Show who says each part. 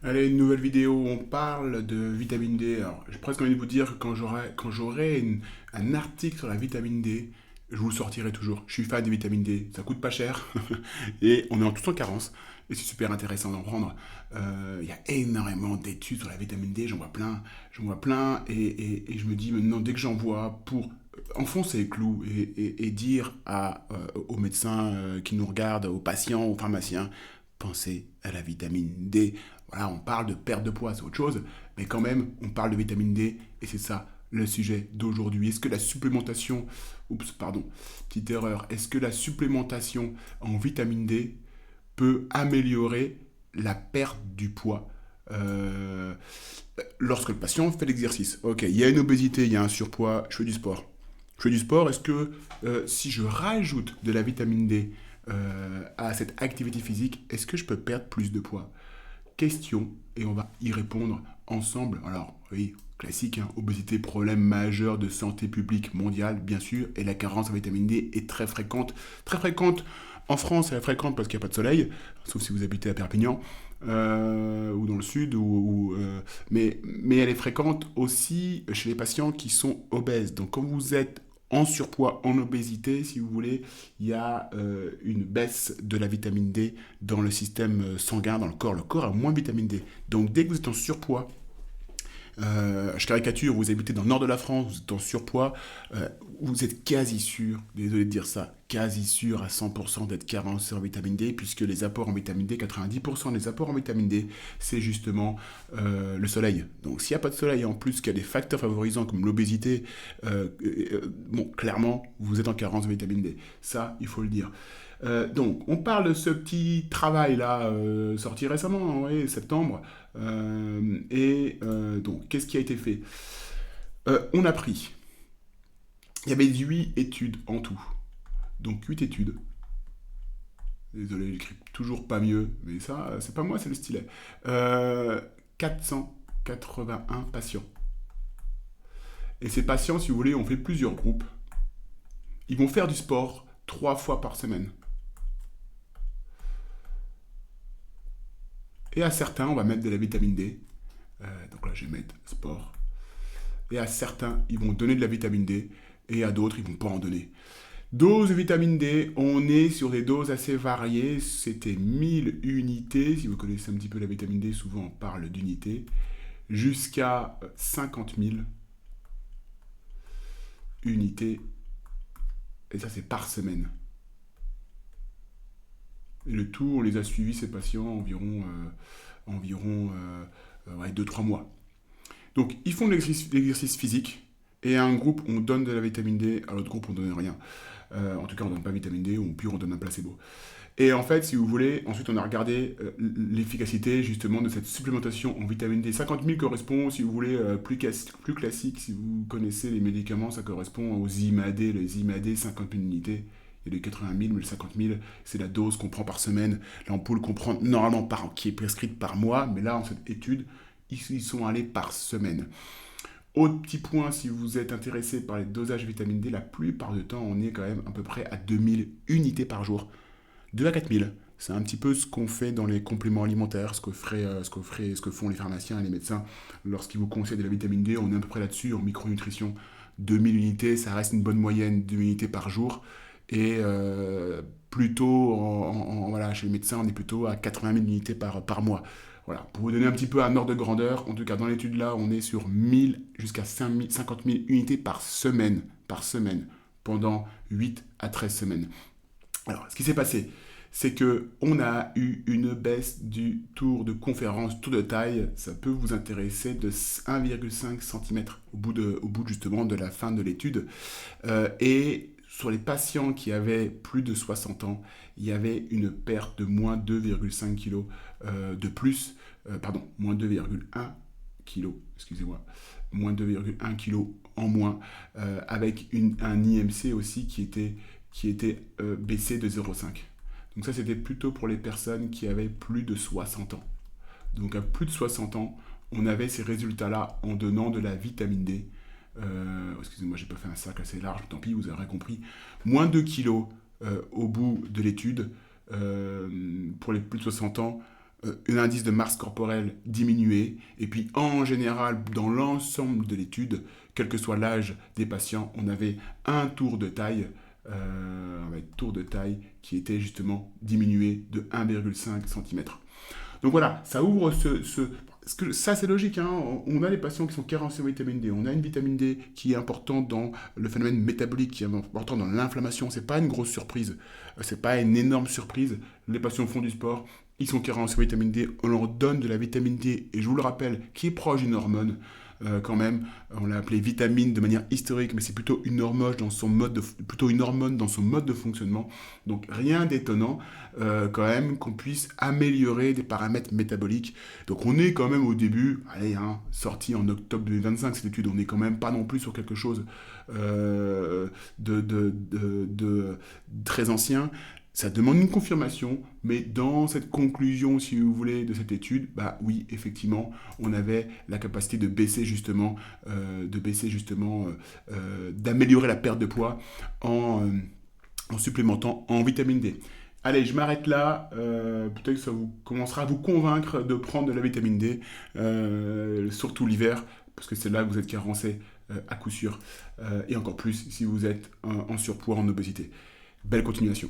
Speaker 1: Allez, une nouvelle vidéo où on parle de vitamine D. Alors, j'ai presque envie de vous dire que quand j'aurai un article sur la vitamine D, je vous le sortirai toujours. Je suis fan des vitamines D, ça coûte pas cher et on est en tout en carence et c'est super intéressant d'en prendre. Il y a énormément d'études sur la vitamine D, j'en vois plein et je me dis maintenant dès que j'en vois pour enfoncer les clous et dire aux médecins qui nous regardent, aux patients, aux pharmaciens, pensez à la vitamine D. Voilà, on parle de perte de poids, c'est autre chose, mais quand même, on parle de vitamine D, et c'est ça le sujet d'aujourd'hui. Est-ce que la supplémentation, oups, pardon, petite erreur, est-ce que la supplémentation en vitamine D peut améliorer la perte du poids euh, lorsque le patient fait l'exercice? Ok, il y a une obésité, il y a un surpoids, je fais du sport. Je fais du sport, est-ce que si je rajoute de la vitamine D à cette activité physique, est-ce que je peux perdre plus de poids? Question et on va y répondre ensemble. Alors, oui, classique, hein, obésité, problème majeur de santé publique mondiale, bien sûr, et la carence en vitamine D est très fréquente. Très fréquente en France, elle est fréquente parce qu'il n'y a pas de soleil, sauf si vous habitez à Perpignan. Ou dans le sud, mais elle est fréquente aussi chez les patients qui sont obèses. Donc quand vous êtes en surpoids, en obésité, si vous voulez, il y a une baisse de la vitamine D dans le système sanguin, dans le corps. Le corps a moins de vitamine D. Donc dès que vous êtes en surpoids, je caricature, vous habitez dans le nord de la France, vous êtes en surpoids, vous êtes quasi sûr, désolé de dire ça, quasi sûr à 100% d'être carencé en vitamine D, puisque les apports en vitamine D, 90% des apports en vitamine D, c'est justement le soleil. Donc s'il n'y a pas de soleil, en plus qu'il y a des facteurs favorisants comme l'obésité, bon, clairement, vous êtes en carence de vitamine D. Ça, il faut le dire. Donc, on parle de ce petit travail-là, sorti récemment, oui, septembre. Donc, qu'est-ce qui a été fait? On a pris, il y avait 8 études en tout. Donc, 8 études. Désolé, j'écris toujours pas mieux, mais ça, c'est pas moi, c'est le stylet. 481 patients. Et ces patients, si vous voulez, ont fait plusieurs groupes. Ils vont faire du sport 3 fois par semaine. Et à certains, on va mettre de la vitamine D. Donc là, je vais mettre sport. Et à certains, ils vont donner de la vitamine D. Et à d'autres, ils vont pas en donner. Dose de vitamine D, on est sur des doses assez variées. C'était 1000 unités. Si vous connaissez un petit peu la vitamine D, souvent on parle d'unités. Jusqu'à 50 000 unités. Et ça, c'est par semaine. Et le tout, on les a suivis, ces patients, environ 2-3 mois. Donc, ils font de l'exercice physique, et à un groupe, on donne de la vitamine D, à l'autre groupe, on ne donne rien. En tout cas, on ne donne pas de vitamine D, ou pire, on donne un placebo. Et en fait, si vous voulez, ensuite, on a regardé l'efficacité, justement, de cette supplémentation en vitamine D. 50 000 correspond, si vous voulez, plus classique, si vous connaissez les médicaments, ça correspond aux IMAD, les IMAD, 50 000 unités. Il y a les 80 000, mais les 50 000, c'est la dose qu'on prend par semaine. L'ampoule qu'on prend normalement qui est prescrite par mois, mais là, en cette étude, ils sont allés par semaine. Autre petit point, si vous êtes intéressé par les dosages de vitamine D, la plupart du temps, on est quand même à peu près à 2000 unités par jour. 2 à 4000. C'est un petit peu ce qu'on fait dans les compléments alimentaires, ce que font les pharmaciens et les médecins lorsqu'ils vous conseillent de la vitamine D. On est à peu près là-dessus en micronutrition. 2000 unités, ça reste une bonne moyenne, 2 unités par jour. Et plutôt, voilà, chez les médecins, on est plutôt à 80 000 unités par mois. Voilà, pour vous donner un petit peu un ordre de grandeur, en tout cas dans l'étude là, on est sur 1000 jusqu'à 50 000 unités par semaine, pendant 8 à 13 semaines. Alors, ce qui s'est passé, c'est que on a eu une baisse du tour de conférence, tour de taille, ça peut vous intéresser, de 1,5 cm au bout justement de la fin de l'étude. Et sur les patients qui avaient plus de 60 ans, il y avait une perte de moins 2,5 kg de plus, moins 2,1 kg, excusez-moi, moins 2,1 kg en moins, avec un IMC aussi qui était baissé de 0,5. Donc ça, c'était plutôt pour les personnes qui avaient plus de 60 ans. Donc à plus de 60 ans, on avait ces résultats-là en donnant de la vitamine D. Excusez-moi, j'ai pas fait un cercle assez large, tant pis, vous avez compris. Moins de 2 kilos au bout de l'étude pour les plus de 60 ans. un indice de masse corporelle diminué, et puis en général, dans l'ensemble de l'étude, quel que soit l'âge des patients, on avait un tour de taille, qui était justement diminué de 1,5 cm. Donc voilà, ça ouvre parce que ça c'est logique, hein. On a des patients qui sont carencés en vitamine D, on a une vitamine D qui est importante dans le phénomène métabolique, qui est important dans l'inflammation, c'est pas une grosse surprise, c'est pas une énorme surprise, les patients font du sport, ils sont carencés en vitamine D, on leur donne de la vitamine D, et je vous le rappelle, qui est proche d'une hormone, quand même, on l'a appelée vitamine de manière historique, mais c'est plutôt une hormone dans son plutôt une hormone dans son mode de fonctionnement. Donc rien d'étonnant quand même qu'on puisse améliorer des paramètres métaboliques. Donc on est quand même au début, allez, hein, sorti en octobre 2025 cette étude, on n'est quand même pas non plus sur quelque chose de très ancien. Ça demande une confirmation, mais dans cette conclusion, si vous voulez, de cette étude, bah oui, effectivement, on avait la capacité de baisser justement, d'améliorer la perte de poids en supplémentant en vitamine D. Allez, je m'arrête là. Peut-être que ça vous commencera à vous convaincre de prendre de la vitamine D, surtout l'hiver, parce que c'est là que vous êtes carencé à coup sûr, et encore plus si vous êtes en surpoids, en obésité. Belle continuation.